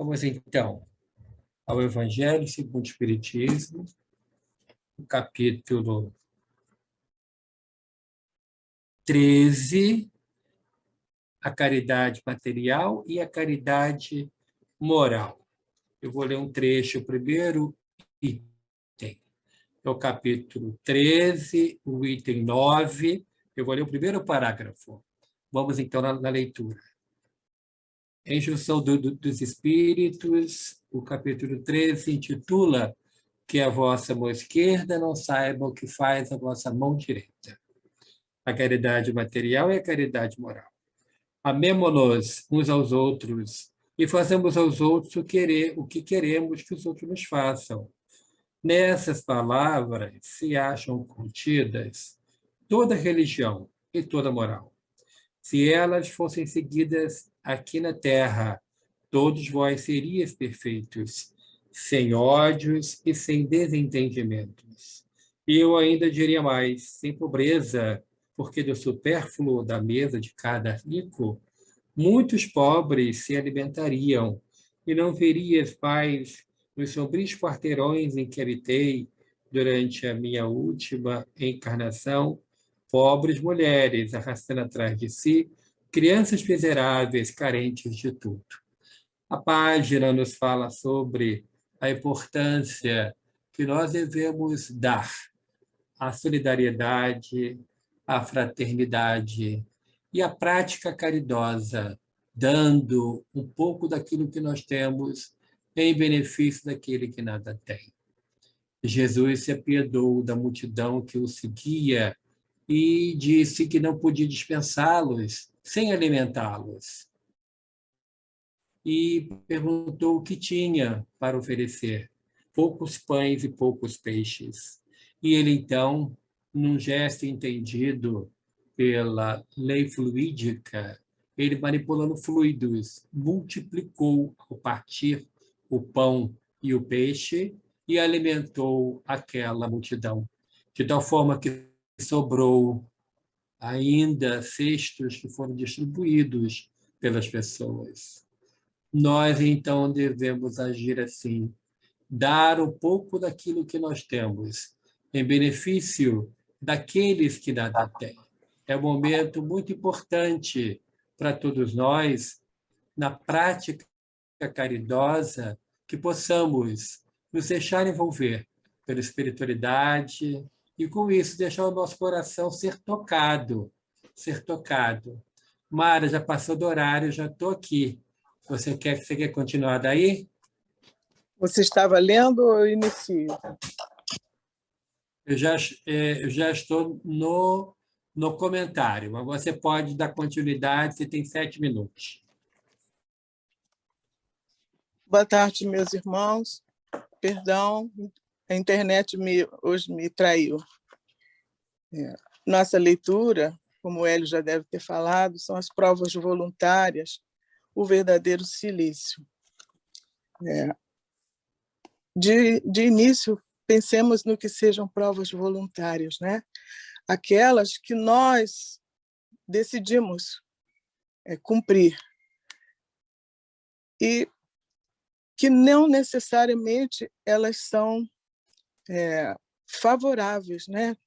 Vamos, então, ao Evangelho segundo o Espiritismo, o capítulo 13, a caridade material e a caridade moral. Eu vou ler um trecho, o primeiro item. É o capítulo 13, o item 9. Eu vou ler o primeiro parágrafo. Vamos, então, na leitura. Em Instrução dos Espíritos, o capítulo 13 intitula Que a vossa mão esquerda não saiba o que faz a vossa mão direita. A caridade material e a caridade moral. Amemo-nos uns aos outros e façamos aos outros o que queremos que os outros nos façam. Nessas palavras se acham contidas toda religião e toda moral. Se elas fossem seguidas aqui na terra, todos vós serias perfeitos, sem ódios e sem desentendimentos. E eu ainda diria mais, sem pobreza, porque do supérfluo da mesa de cada rico, muitos pobres se alimentariam, e não verias paz nos sombrios quarteirões em que habitei durante a minha última encarnação, pobres mulheres arrastando atrás de si crianças miseráveis, carentes de tudo. A página nos fala sobre a importância que nós devemos dar à solidariedade, à fraternidade e à prática caridosa, dando um pouco daquilo que nós temos em benefício daquele que nada tem. Jesus se apiedou da multidão que o seguia e disse que não podia dispensá-los sem alimentá-los. E perguntou o que tinha para oferecer. Poucos pães e poucos peixes. E ele, então, num gesto entendido pela lei fluídica, ele, manipulando fluidos, multiplicou ao partir o pão e o peixe e alimentou aquela multidão, de tal forma que sobrou ainda cestos que foram distribuídos pelas pessoas. Nós, então, devemos agir assim, dar um pouco daquilo que nós temos, em benefício daqueles que nada têm. É um momento muito importante para todos nós, na prática caridosa, que possamos nos deixar envolver pela espiritualidade e, com isso, deixar o nosso coração ser tocado, ser tocado. Mara, já passou do horário, já estou aqui. Você quer continuar daí? Você estava lendo ou eu inicio? Eu já estou no comentário, mas você pode dar continuidade, você tem 7 minutos. Boa tarde, meus irmãos. Perdão, a internet hoje me traiu. Nossa leitura, como o Hélio já deve ter falado, são as provas voluntárias, o verdadeiro silício. De início, pensemos no que sejam provas voluntárias, né? Aquelas que nós decidimos cumprir e que não necessariamente elas são favoráveis, né?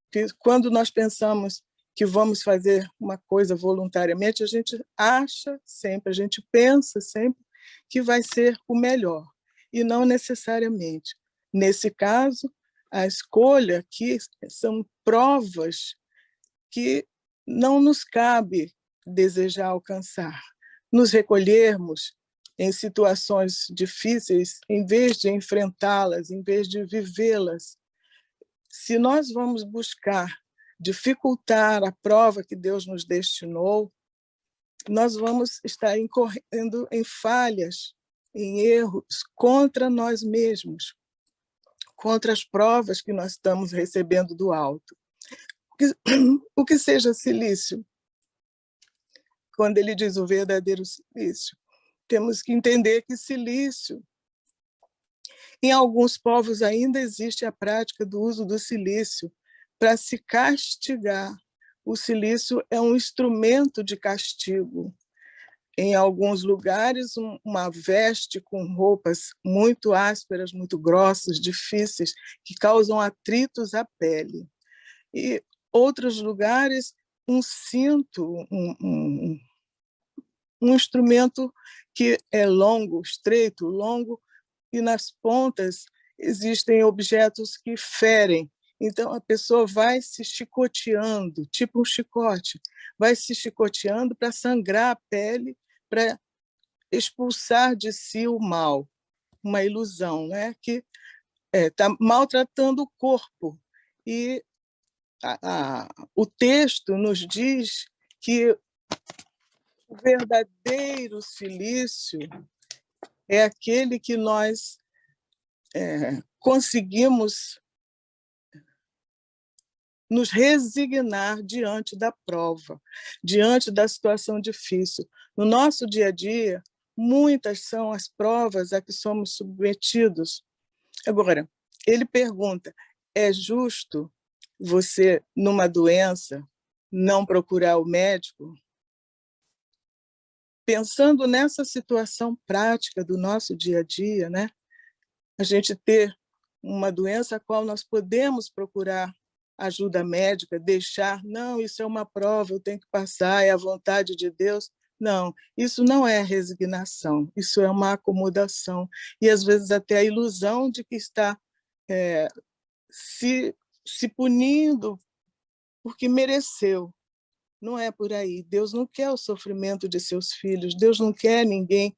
Que quando nós pensamos que vamos fazer uma coisa voluntariamente, a gente acha sempre, a gente pensa sempre que vai ser o melhor, e não necessariamente. Nesse caso, a escolha aqui são provas que não nos cabe desejar alcançar. Nos recolhermos em situações difíceis, em vez de enfrentá-las, em vez de vivê-las. Se nós vamos buscar dificultar a prova que Deus nos destinou, nós vamos estar incorrendo em falhas, em erros contra nós mesmos, contra as provas que nós estamos recebendo do alto. O que seja silício? Quando ele diz o verdadeiro silício, temos que entender que silício, em alguns povos ainda existe a prática do uso do silício para se castigar. O silício é um instrumento de castigo. em alguns lugares, uma veste com roupas muito ásperas, muito grossas, difíceis, que causam atritos à pele. E outros lugares, um cinto, um instrumento que é longo, estreito, longo, e nas pontas existem objetos que ferem. Então, a pessoa vai se chicoteando, tipo um chicote, vai se chicoteando para sangrar a pele, para expulsar de si o mal, uma ilusão, né? Que está maltratando o corpo. E o texto nos diz que o verdadeiro cilício é aquele que nós conseguimos nos resignar diante da prova, diante da situação difícil. No nosso dia a dia, muitas são as provas a que somos submetidos. Agora, ele pergunta, é justo você, numa doença, não procurar o médico? Pensando nessa situação prática do nosso dia a dia, né? A gente ter uma doença a qual nós podemos procurar ajuda médica, deixar, não, isso é uma prova, eu tenho que passar, é a vontade de Deus. Não, isso não é resignação, isso é uma acomodação. E, às vezes, até a ilusão de que está se punindo porque mereceu. Não é por aí. Deus não quer o sofrimento de seus filhos, Deus não quer ninguém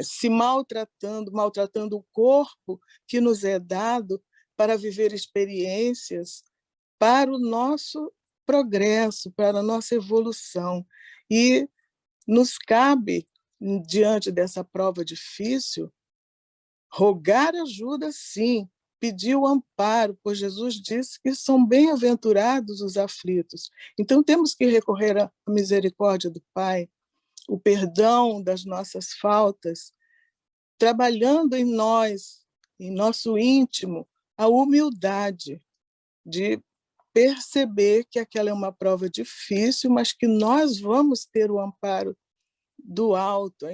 se maltratando o corpo que nos é dado para viver experiências para o nosso progresso, para a nossa evolução. E nos cabe, diante dessa prova difícil, rogar ajuda, sim, pedir o amparo, pois Jesus disse que são bem-aventurados os aflitos. Então, temos que recorrer à misericórdia do Pai, o perdão das nossas faltas, trabalhando em nós, em nosso íntimo, a humildade de perceber que aquela é uma prova difícil, mas que nós vamos ter o amparo do alto,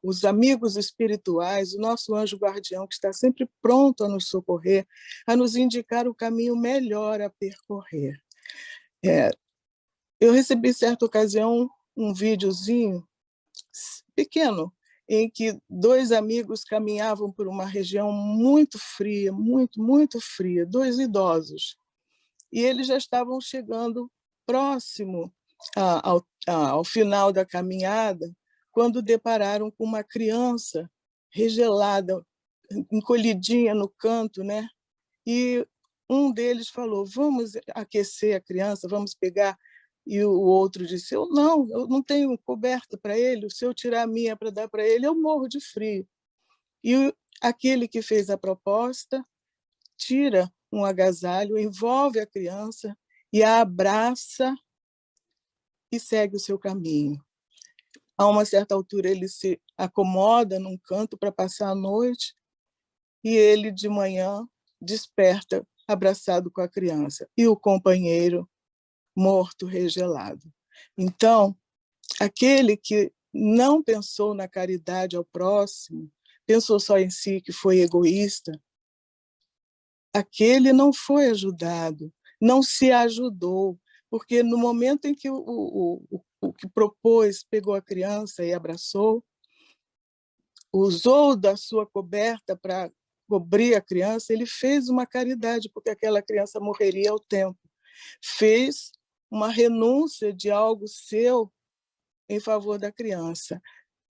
os amigos espirituais, o nosso anjo guardião, que está sempre pronto a nos socorrer, a nos indicar o caminho melhor a percorrer. Eu recebi, certa ocasião, um videozinho pequeno, em que dois amigos caminhavam por uma região muito fria, muito fria, dois idosos, e eles já estavam chegando próximo ao final da caminhada, quando depararam com uma criança regelada, encolhidinha no canto, né? E um deles falou, vamos aquecer a criança, vamos pegar. E o outro disse, eu não tenho coberta para ele, se eu tirar a minha para dar para ele, eu morro de frio. E aquele que fez a proposta tira um agasalho, envolve a criança e a abraça e segue o seu caminho. A uma certa altura, ele se acomoda num canto para passar a noite e ele, de manhã, desperta abraçado com a criança e o companheiro morto, regelado. Então, aquele que não pensou na caridade ao próximo, pensou só em si, que foi egoísta, aquele não foi ajudado, não se ajudou, porque no momento em que o que propôs, pegou a criança e abraçou, usou da sua coberta para cobrir a criança, ele fez uma caridade, porque aquela criança morreria ao tempo. Fez uma renúncia de algo seu em favor da criança.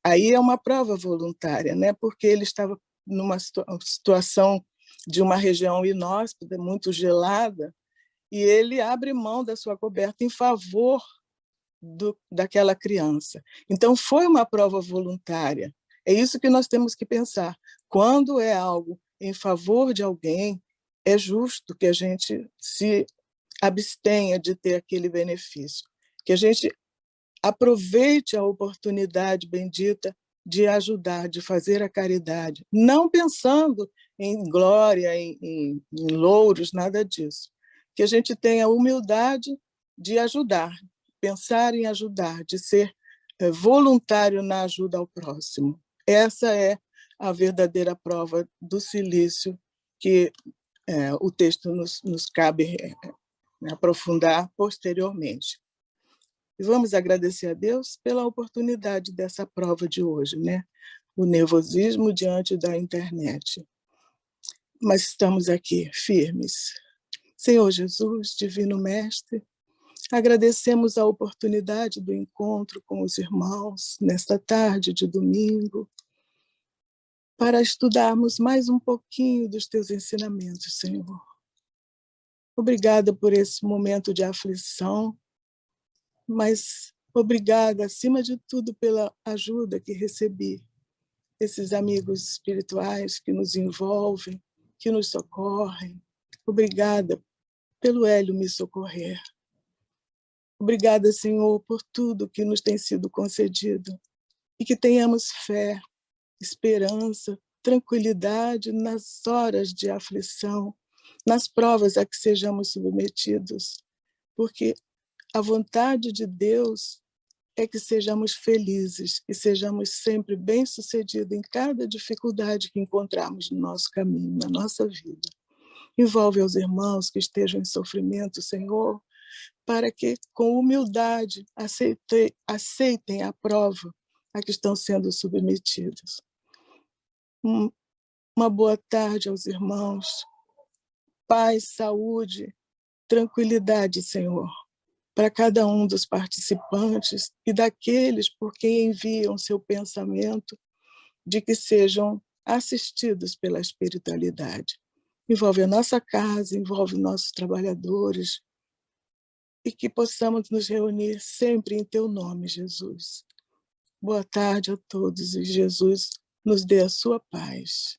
Aí é uma prova voluntária, né? Porque ele estava numa situação de uma região inóspita, muito gelada, e ele abre mão da sua coberta em favor daquela criança. Então, foi uma prova voluntária. É isso que nós temos que pensar. Quando é algo em favor de alguém, é justo que a gente se abstenha de ter aquele benefício, que a gente aproveite a oportunidade bendita de ajudar, de fazer a caridade, não pensando em glória, em louros, nada disso. Que a gente tenha a humildade de ajudar, pensar em ajudar, de ser voluntário na ajuda ao próximo. Essa é a verdadeira prova do silício que o texto nos cabe aprofundar posteriormente. E vamos agradecer a Deus pela oportunidade dessa prova de hoje, né? O nervosismo diante da internet. Mas estamos aqui firmes. Senhor Jesus, Divino Mestre, agradecemos a oportunidade do encontro com os irmãos nesta tarde de domingo, para estudarmos mais um pouquinho dos teus ensinamentos, Senhor. Obrigada por esse momento de aflição, mas obrigada, acima de tudo, pela ajuda que recebi. Esses amigos espirituais que nos envolvem, que nos socorrem. Obrigada pelo Hélio me socorrer. Obrigada, Senhor, por tudo que nos tem sido concedido e que tenhamos fé, esperança, tranquilidade nas horas de aflição, nas provas a que sejamos submetidos, porque a vontade de Deus é que sejamos felizes e sejamos sempre bem-sucedidos em cada dificuldade que encontrarmos no nosso caminho, na nossa vida. Envolve aos irmãos que estejam em sofrimento, Senhor, para que, com humildade, aceitem a prova a que estão sendo submetidos. Uma boa tarde aos irmãos. Paz, saúde, tranquilidade, Senhor, para cada um dos participantes e daqueles por quem enviam seu pensamento, de que sejam assistidos pela espiritualidade. Envolve a nossa casa, envolve nossos trabalhadores, e que possamos nos reunir sempre em teu nome, Jesus. Boa tarde a todos e Jesus nos dê a sua paz.